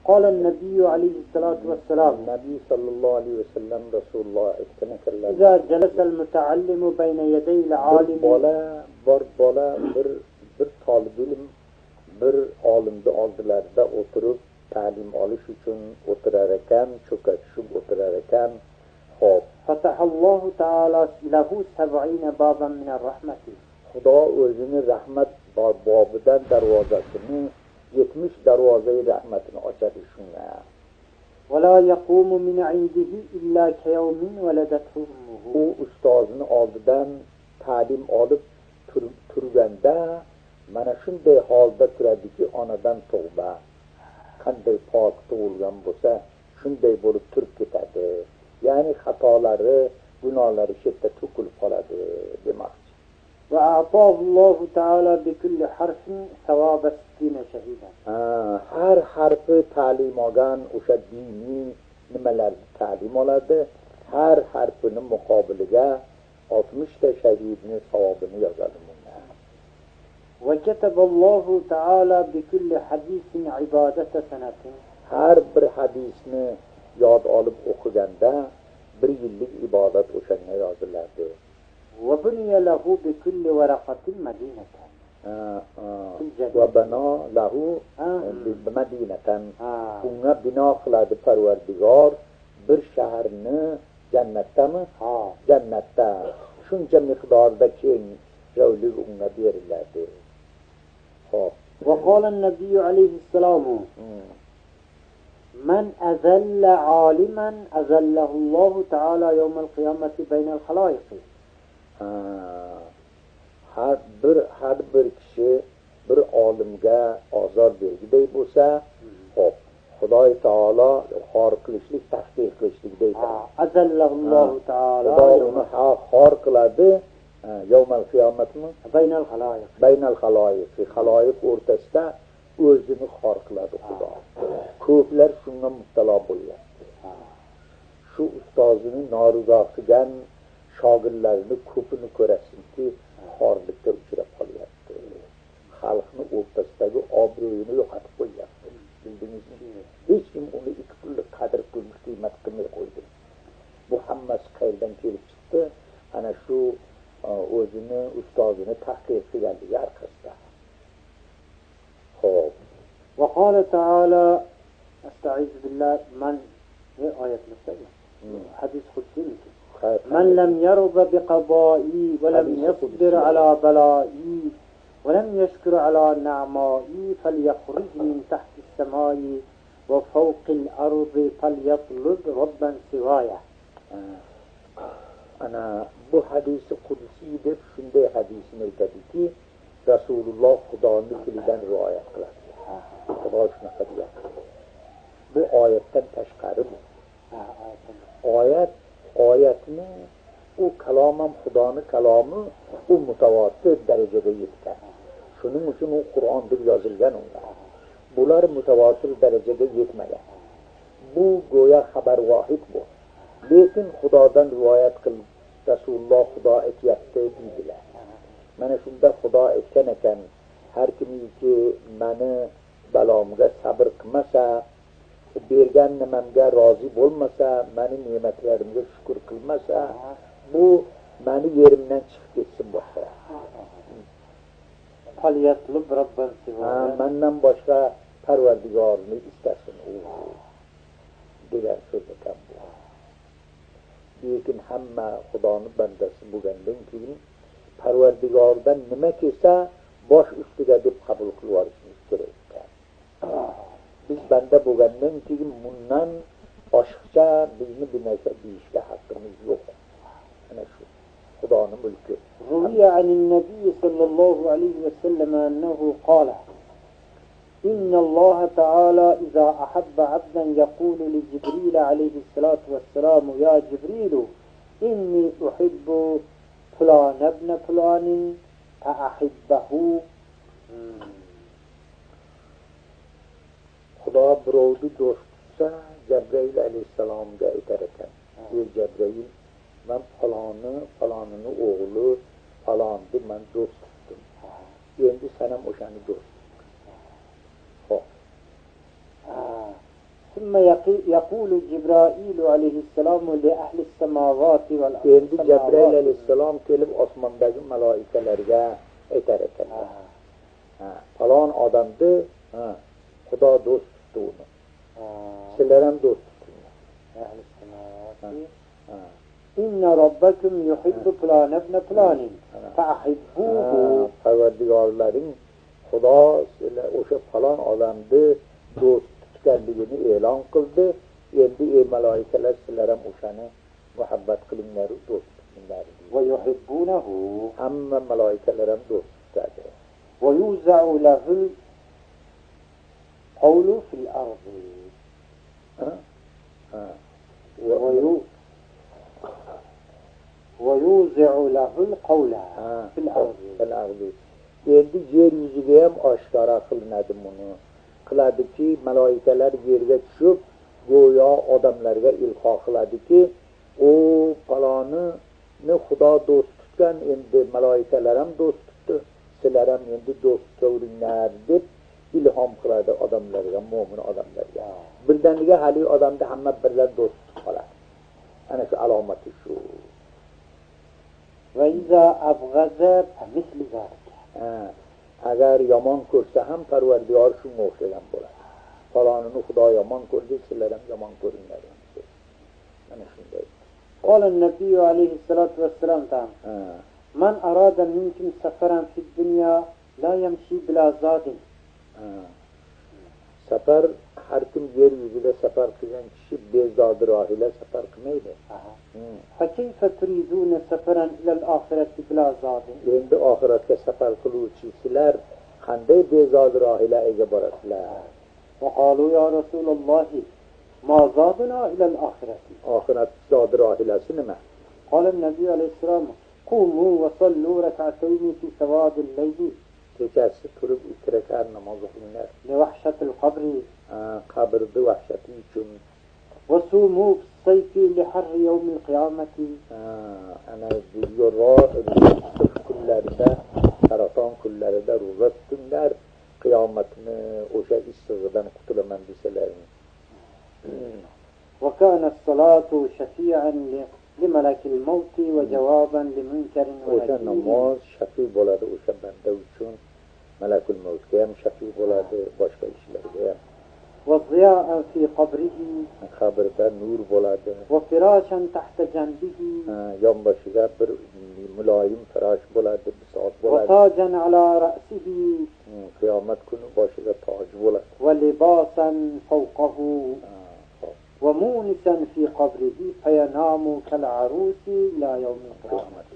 قال النبي عليه الصلاة والسلام Nabi sallallahu aleyhi ve sellem Resulullah ettiğine kellerim. إذا جلس المتعلم بين يدي العالم bir talib ilim bir olimni oldilarida o'tirib ta'lim olish uchun o'tirar ekan, cho'kachishib o'tirar ekan. Xo'p, فتح الله تعالى له 70 بابا من الرحمة. Xudo o'zini rahmat bobidan darvozasini 70 darvozai rahmatini ochadi shunga. ولا يقوم من عنده إلا كيوم ولدته أمه. U ustozini oldidan ta'lim olib turganda mana shunday holda turadiki, onadan tug'ma qanday pok tug'ilgan bo'lsa shunday bo'lib turib ketadi. Ya'ni xatolari, gunohlari shetda to'kilib qoladi demoqchi. وأعطاه الله تعالى بكل حرف ثواب 60 شهيدا. Har harfi ta'lim olgan o'sha diniy nimalarni ta'lim oladi. Har harfini muqobiliga 60 ta shahidni savobini yozadi. وكتب الله تعالى بكل حديث عبادة سنة. Har bir hadisni yod olib o'qiganda 1 yillik ibodat o'shanga yoziladi. وبني له بكل ورقة مدينة. وبنا له بمدينة. Unga bino qiladi Parvardigor bir shaharni jannatdami? Jannatda shuncha miqdorda keng joylik unga beriladi. وقال النبي عليه السلام من أذل عالما أذله الله تعالى يوم القيامة بين الخلائق. Har bir kishi bir olimga ozor bergiday bo'lsa, xo'p, Xudoy taolo xor qilishlik, tahqir qilishlik deydi. Azallahu taala. Xudoy uni xor qiladi yawmal qiyomatmi? Baynal xaloyiq. Xaloyiq o'rtasida o'zini xor qiladi Xudo. Ko'plar shunga mubtalo bo'lyapti. Shu ustozini norizo qilgan shogirdlarini ko'pini ko'rasinki, xorlikka uchrab qolyapti. Xalqni o'rtasidagi obro'yini yo'qotib qo'yyapti. Bildingizmi? Hech kim uni ikki pullik qadr qilib qiymat qilmay qo'ydi. Bu hammasi qayerdan kelib chiqdi? Ana shu o'zini ustozini tahqir qilganligi arkasida. Xo'p. وقال تعالى استعيذ بالله من آية مستقبل حديث قدسي من لم يرضى بقضائي ولم يصبر على بلائي ولم يشكر على نعمائي فليخرج من تحت السماء وفوق الأرض فليطلب ربا سوايه. Ana bu hadisi qudsi deb shunday hadisni aytadiki, Rasululloh Xudoning tilidan rivoyat qiladi. Xudo shunaqa deyapti. Bu oyatdan tashqari bu. Oyatni u kalom ham Xudoning kalomi, u mutawatir darajaga yetgan. Shuning uchun u Qur'on deb yozilgan unda. Bular mutawatir darajaga yetmagan. Bu go'yo xabar vohid bu. Lekin Xudodan rivoyat qilib Rasululloh Xudo aytyapti deydilar. Mana shunda Xudo aytgan ekan, har kimki meni balomga sabr qilmasa, bergan nimamga rozi bo'lmasa, meni ne'matlarimga shukr qilmasa, bu meni yerimdan chiqib ketsin boshqa. Falyatlub robban sivoya. Mendan boshqa Parvardigorni istasin u. Degan so'z ekan bu. Lekin hamma Xudoning bandasi bo'lgandan keyin Parvardigordan nima kelsa bosh ustiga deb qabul qilib olishimiz kerak. Biz banda bo'lgandan keyin bundan oshiqcha bizni bir narsa deyishga haqqimiz yo'q. Ana shu Xudoning mulki. روي عن النبي صلى الله عليه وسلم أنه قال إن الله تعالى إذا أحب عبدا يقول لجبريل عليه الصلاة والسلام يا جبريل إني أحب فلان ابن فلان أحبه. Xudo birovni do'st tutsa, Jibril alayhissalomga aytar ekan. Ey Jibril, men falonini o'g'li falonni men do'st tutdim. Endi sen ham o'shani do'st tut. Xo'p. ثم يقول جبرائيل عليه السلام لأهل السماوات والأرض. Endi Cebrail aleyhisselam kelib osmondagi malaikalarga aytar ekanlar. Falon odamni Xudo do'st tutdi uni. Sizlar ham do'st tutinglar. Ahli السماوات إن ربكم يحب فلان ابن فلان فأحبوه. Parvardigorlaring Xudo o'sha falon odamni do'st tutganligini e'lon qildi. Endi ey malaikalar sizlar ham o'shani muhabbat qilinglar, do'st tutinglar. Va yuhibbunahu. Hamma malaikalar ham do'st tutadi. Va yuza'u lahu qawlu fil ardi. Va yuzi'u lahu qawla fil ardi. Endi yer yuziga ham oshkora qilinadi buni. Qiladiki, malaikalar yerga tushib, go'yo odamlarga ilho qiladiki, o faloni Xudo do'st tutgan, endi malaikalar ham do'st tutdi, sizlar ham endi do'st ko'ringlar deb ilhom qiladi odamlarga, mo'min odamlarga. Birdaniga hali odamni hamma birlar do'st tutib qoladi. Ana shu alomati shu. Va iza abghaza misl zalika. Agar yomon ko'rsa ham Parvardigor shunga o'xshagan bo'ladi. Falonini Xudo yomon ko'rdi, sizlar ham yomon ko'ringlar. Mana shunday. Qala an-nabiy alayhi salatu wassalam ta'am. Man arada minkum safaran fi dunya la yamshi bila zadin. Safar har kim yer yuzida safar qilgan kishi bezodi rohila safar qilmaydi. فكيف تريدون سفرا إلى الآخرة بلا زاد؟ Endi oxiratga safar qiluvchilar qanday bezodi rohila ega borasizlar? وقالوا يا رسول الله ما زادنا إلى الآخرة؟ Oxirat zodi rohilasi nima? قال النبي عليه السلام قوموا وصلوا ركعتين في سواد الليل. Kechasi turib 2 rakat namoz o'qinglar. لوحشة القبر. Qabrda vahshati uchun. وصوموا في الصيف لحر يوم القيامة. Ana yo'rg'o kunlarida, saraton kunlarida ro'za tutinglar, qiyomatni o'sha issig'idan qutulaman desalaring. وكان الصلاة شفيعا لملك الموت وجوابا لمنكر ونكير. O'sha namoz shafiy bo'ladi o'sha banda uchun, malakul mautga ham shafiy bo'ladi, boshqa ishlarga ham. وضياء في قبره. Qabrda nur bo'ladi. وفراشا تحت جنبه. Yonboshiga bir muloyim firash bo'ladi, bisot bo'ladi. وتاجا على رأسه. Qiyomat kuni boshiga toj bo'ladi. ولباسا فوقه. ومونسا في قبره فينام كالعروس إلى يوم القيامة.